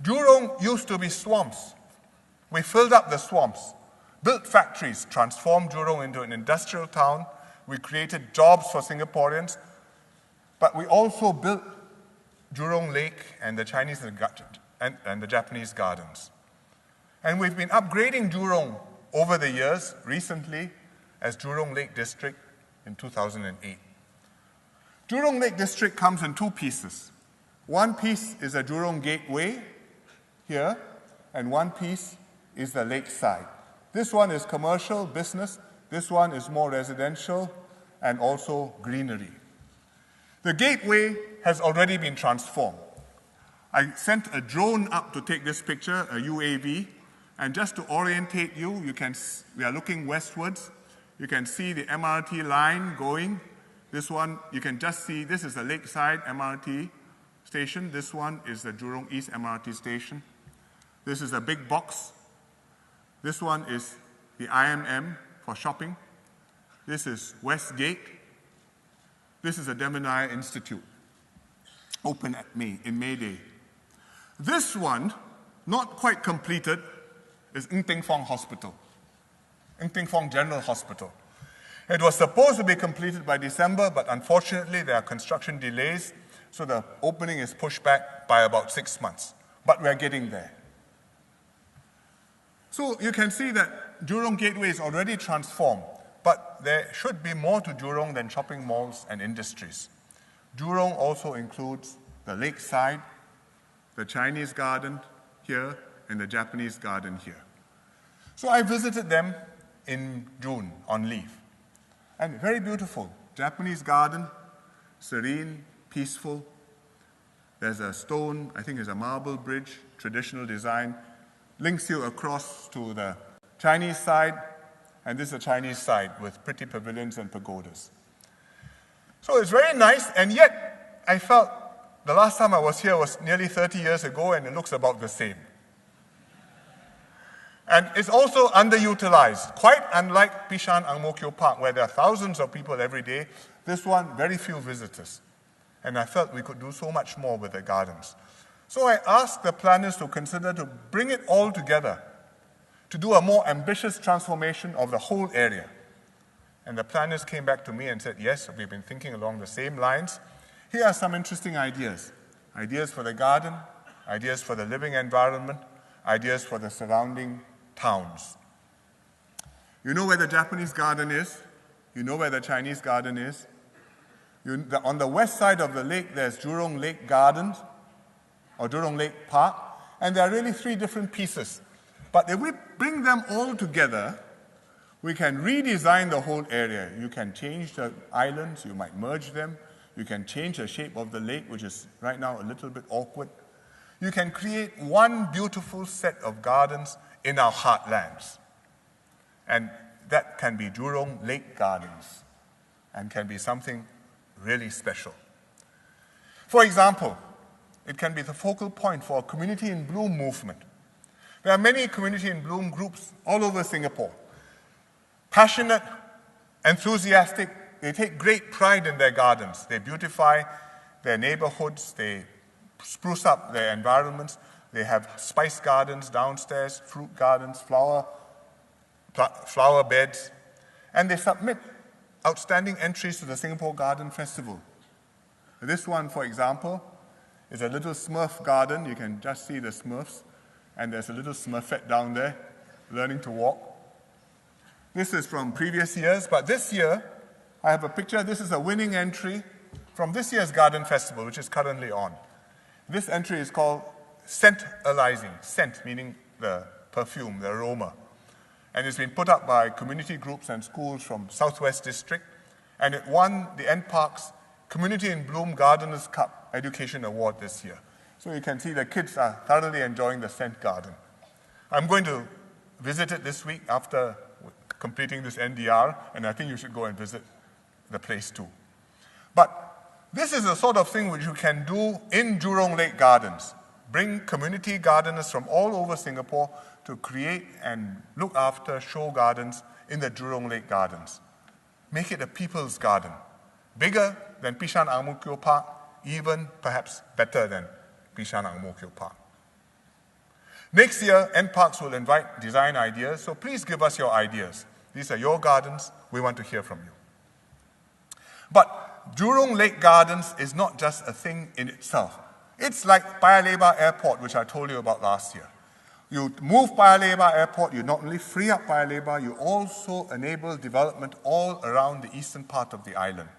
Jurong used to be swamps. We filled up the swamps, built factories, transformed Jurong into an industrial town. We created jobs for Singaporeans, but we also built Jurong Lake and the Chinese and the Japanese gardens. And we've been upgrading Jurong over the years, recently as Jurong Lake District in 2008. Jurong Lake District comes in two pieces. One piece is a Jurong Gateway here, and one piece is the lakeside. This one is commercial, business. This one is more residential and also greenery. The gateway has already been transformed. I sent a drone up to take this picture, a UAV, and just to orientate you, we are looking westwards. You can see the MRT line going. This one, you can just see, this is the Lakeside MRT station. This one is the Jurong East MRT station. This is a big box. This one is the IMM for shopping. This is Westgate. This is the Demonai Institute, open in May Day. This one, not quite completed, is Ng Teng Fong Hospital, Ng Teng Fong General Hospital. It was supposed to be completed by December, but unfortunately there are construction delays, so the opening is pushed back by about 6 months. But we're getting there. So you can see that Jurong Gateway is already transformed, but there should be more to Jurong than shopping malls and industries. Jurong also includes the lakeside, the Chinese garden here, and the Japanese garden here. So I visited them in June on leave. And very beautiful. Japanese garden, serene, peaceful. There's a stone, I think it's a marble bridge, traditional design, links you across to the Chinese side, and this is the Chinese side with pretty pavilions and pagodas. So it's very nice, and yet I felt the last time I was here was nearly 30 years ago, and it looks about the same. And it's also underutilized. Quite unlike Bishan Ang Mo Kio Park, where there are thousands of people every day, this one, very few visitors. And I felt we could do so much more with the gardens. So I asked the planners to consider to bring it all together, to do a more ambitious transformation of the whole area. And the planners came back to me and said, yes, we've been thinking along the same lines. Here are some interesting ideas. Ideas for the garden, ideas for the living environment, ideas for the surrounding towns. You know where the Japanese garden is. You know where the Chinese garden is. On the west side of the lake, there's Jurong Lake Gardens, or Jurong Lake Park, and there are really three different pieces. But if we bring them all together, we can redesign the whole area. You can change the islands, you might merge them. You can change the shape of the lake, which is right now a little bit awkward. You can create one beautiful set of gardens in our heartlands. And that can be Jurong Lake Gardens and can be something really special. For example, it can be the focal point for a Community in Bloom movement. There are many Community in Bloom groups all over Singapore. Passionate, enthusiastic, they take great pride in their gardens. They beautify their neighborhoods, they spruce up their environments. They have spice gardens downstairs, fruit gardens, flower beds, and they submit outstanding entries to the Singapore Garden Festival. This one, for example, is a little Smurf garden. You can just see the Smurfs, and there's a little Smurfette down there learning to walk. This is from previous years, but this year, I have a picture. This is a winning entry from this year's Garden Festival, which is currently on. This entry is called Scent-alizing, scent meaning the perfume, the aroma. And it's been put up by community groups and schools from Southwest District, and it won the NParks Community in Bloom Gardeners' Cup Education Award this year. So you can see the kids are thoroughly enjoying the scent garden. I'm going to visit it this week after completing this NDR, and I think you should go and visit the place too. But this is the sort of thing which you can do in Jurong Lake Gardens. Bring community gardeners from all over Singapore to create and look after show gardens in the Jurong Lake Gardens. Make it a people's garden, bigger than Bishan Ang Mo Kio Park, even perhaps better than Bishan Ang Mo Kio Park. Next year, NParks will invite design ideas, so please give us your ideas. These are your gardens. We want to hear from you. But Jurong Lake Gardens is not just a thing in itself. It's like Paya Lebar Airport, which I told you about last year. You move Paya Lebar Airport, you not only free up Paya Lebar, you also enable development all around the eastern part of the island.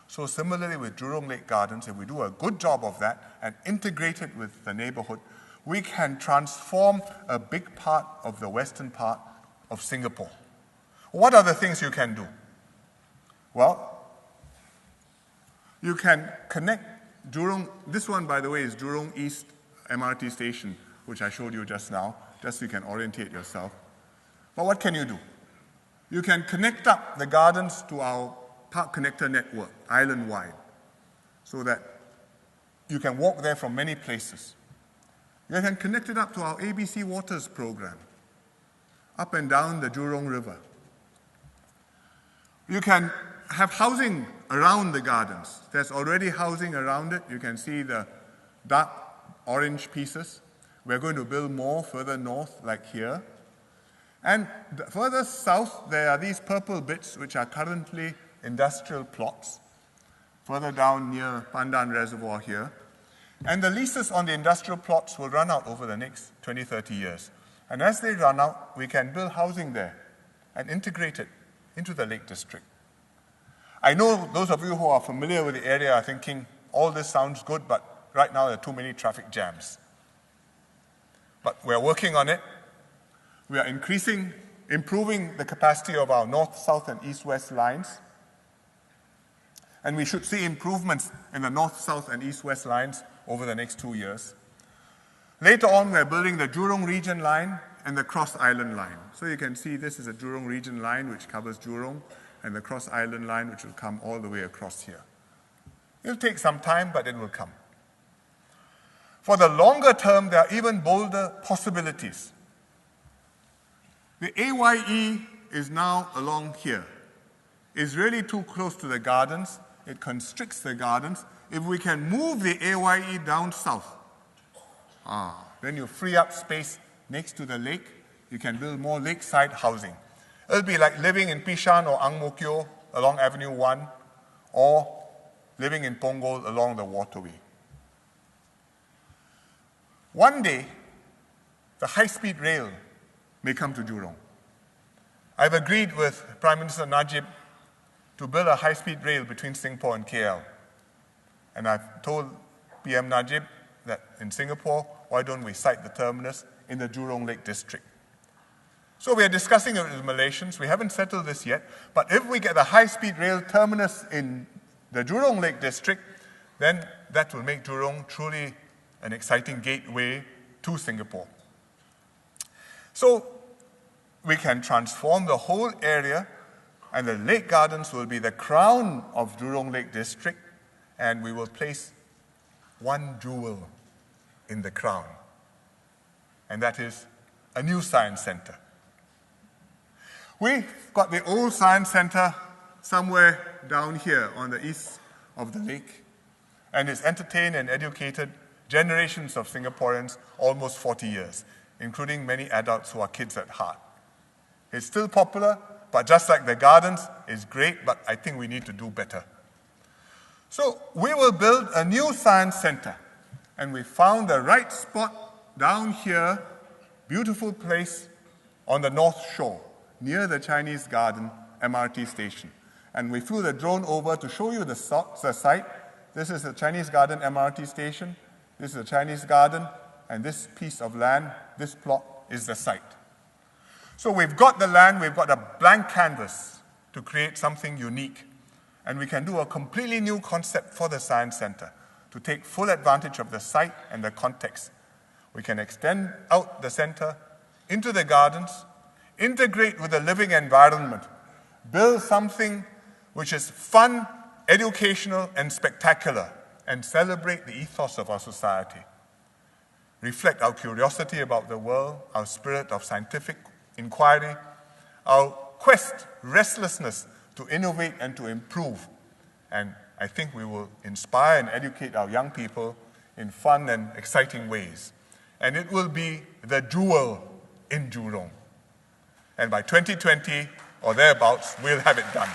So similarly with Jurong Lake Gardens, if we do a good job of that and integrate it with the neighborhood, we can transform a big part of the western part of Singapore. What are the things you can do? Well, you can connect Jurong, this one, by the way, is Jurong East MRT station, which I showed you just now, just so you can orientate yourself. But what can you do? You can connect up the gardens to our Park Connector network, island-wide, so that you can walk there from many places. You can connect it up to our ABC Waters program, up and down the Jurong River. You can have housing around the gardens. There's already housing around it. You can see the dark orange pieces. We're going to build more further north, like here. And further south, there are these purple bits, which are currently industrial plots, further down near Pandan Reservoir here. And the leases on the industrial plots will run out over the next 20, 30 years. And as they run out, we can build housing there and integrate it into the Lake District. I know those of you who are familiar with the area are thinking, all this sounds good, but right now there are too many traffic jams. But we're working on it. We are improving the capacity of our north, south, and east-west lines. And we should see improvements in the north, south, and east-west lines over the next 2 years. Later on, we're building the Jurong Region line and the Cross Island line. So you can see this is a Jurong Region line, which covers Jurong, and the Cross Island line, which will come all the way across here. It'll take some time, but it will come. For the longer term, there are even bolder possibilities. The AYE is now along here. It's really too close to the gardens. It constricts the gardens. If we can move the AYE down south, then you free up space next to the lake. You can build more lakeside housing. It'll be like living in Bishan or Ang Mo Kio along Avenue 1, or living in Punggol along the waterway. One day, the high-speed rail may come to Jurong. I've agreed with Prime Minister Najib to build a high-speed rail between Singapore and KL. And I've told PM Najib that in Singapore, why don't we site the terminus in the Jurong Lake District? So we are discussing it with Malaysians. We haven't settled this yet. But if we get a high-speed rail terminus in the Jurong Lake District, then that will make Jurong truly an exciting gateway to Singapore. So we can transform the whole area, and the lake gardens will be the crown of Jurong Lake District, and we will place one jewel in the crown, and that is a new science center. We've got the old science center somewhere down here on the east of the lake, and it's entertained and educated generations of Singaporeans almost 40 years, including many adults who are kids at heart. It's still popular, but just like the gardens, it's great, but I think we need to do better. So we will build a new science center, and we found the right spot down here, beautiful place on the North Shore, near the Chinese Garden MRT station. And we flew the drone over to show you the site. This is the Chinese Garden MRT station. This is the Chinese Garden, and this piece of land, this plot, is the site. So we've got the land, we've got a blank canvas to create something unique. And we can do a completely new concept for the Science Center to take full advantage of the site and the context. We can extend out the center into the gardens, integrate with the living environment, build something which is fun, educational, and spectacular, and celebrate the ethos of our society. Reflect our curiosity about the world, our spirit of scientific inquiry, our quest, restlessness to innovate and to improve. And I think we will inspire and educate our young people in fun and exciting ways. and it will be the jewel in Jurong. And by 2020 or thereabouts, we'll have it done.